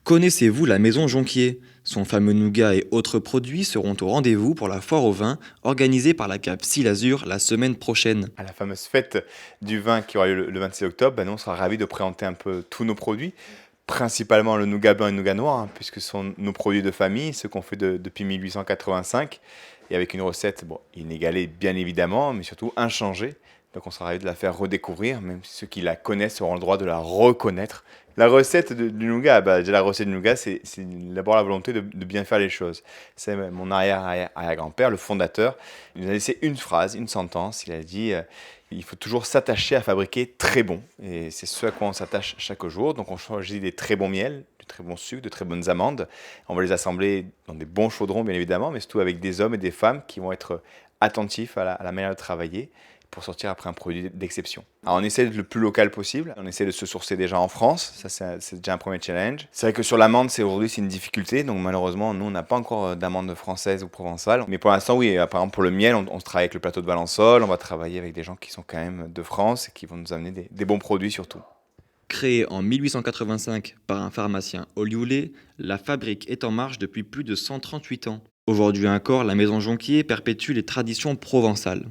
Connaissez-vous la maison Jonquier? Son fameux nougat et autres produits seront au rendez-vous pour la foire au vin organisée par la CAP Azur la semaine prochaine. À la fameuse fête du vin qui aura lieu le 26 octobre, nous, on sera ravis de présenter un peu tous nos produits, principalement le nougat blanc et le nougat noir, puisque ce sont nos produits de famille, ceux qu'on fait depuis 1885, et avec une recette inégalée bien évidemment, mais surtout inchangée. Donc on sera ravis de la faire redécouvrir, même si ceux qui la connaissent auront le droit de la reconnaître. La recette du nougat, déjà la recette du nougat, c'est d'abord la volonté de bien faire les choses. C'est mon arrière-arrière-grand-père, le fondateur. Il nous a laissé une phrase, une sentence. Il a dit il faut toujours s'attacher à fabriquer très bon. Et c'est ce à quoi on s'attache chaque jour. Donc on choisit des très bons miels, du très bon sucre, de très bonnes amandes. On va les assembler dans des bons chaudrons, bien évidemment, mais surtout avec des hommes et des femmes qui vont être attentifs à la manière de travailler pour sortir après un produit d'exception. Alors on essaie d'être le plus local possible, on essaie de se sourcer déjà en France, ça c'est déjà un premier challenge. C'est vrai que sur l'amande, aujourd'hui c'est une difficulté, donc malheureusement nous on n'a pas encore d'amande française ou provençale. Mais pour l'instant oui, par exemple pour le miel, on travaille avec le plateau de Valençol, on va travailler avec des gens qui sont quand même de France et qui vont nous amener des bons produits surtout. Créée en 1885 par un pharmacien olioulé, la fabrique est en marche depuis plus de 138 ans. Aujourd'hui encore, la maison Jonquier perpétue les traditions provençales.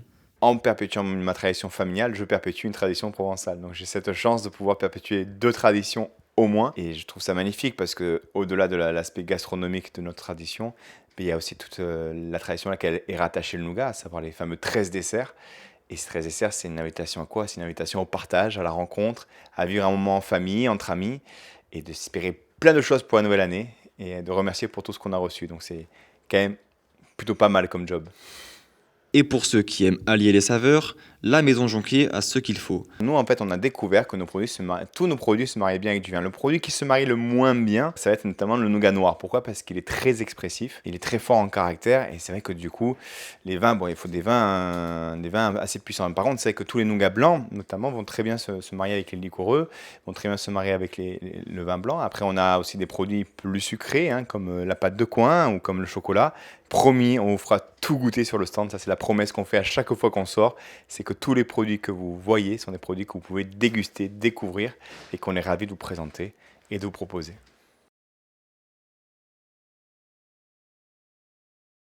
En perpétuant ma tradition familiale, je perpétue une tradition provençale. Donc j'ai cette chance de pouvoir perpétuer deux traditions au moins. Et je trouve ça magnifique parce que au-delà de l'aspect gastronomique de notre tradition, il y a aussi toute la tradition à laquelle est rattaché le nougat, à savoir les fameux 13 desserts. Et ces 13 desserts, c'est une invitation à quoi? C'est une invitation au partage, à la rencontre, à vivre un moment en famille, entre amis, et d'espérer plein de choses pour la nouvelle année et de remercier pour tout ce qu'on a reçu. Donc c'est quand même plutôt pas mal comme job. Et pour ceux qui aiment allier les saveurs, la maison Jonquier a ce qu'il faut. Nous, en fait, on a découvert que tous nos produits se mariaient bien avec du vin. Le produit qui se marie le moins bien, ça va être notamment le nougat noir. Pourquoi? Parce qu'il est très expressif, il est très fort en caractère, et c'est vrai que du coup, les vins, il faut des vins assez puissants. Par contre, c'est vrai que tous les nougats blancs, notamment, vont très bien se marier avec les liquoreux, vont très bien se marier avec le vin blanc. Après, on a aussi des produits plus sucrés, comme la pâte de coin ou comme le chocolat. Promis, on vous fera tout goûter sur le stand. Ça, c'est la promesse qu'on fait à chaque fois qu'on sort. C'est que tous les produits que vous voyez sont des produits que vous pouvez déguster, découvrir et qu'on est ravis de vous présenter et de vous proposer.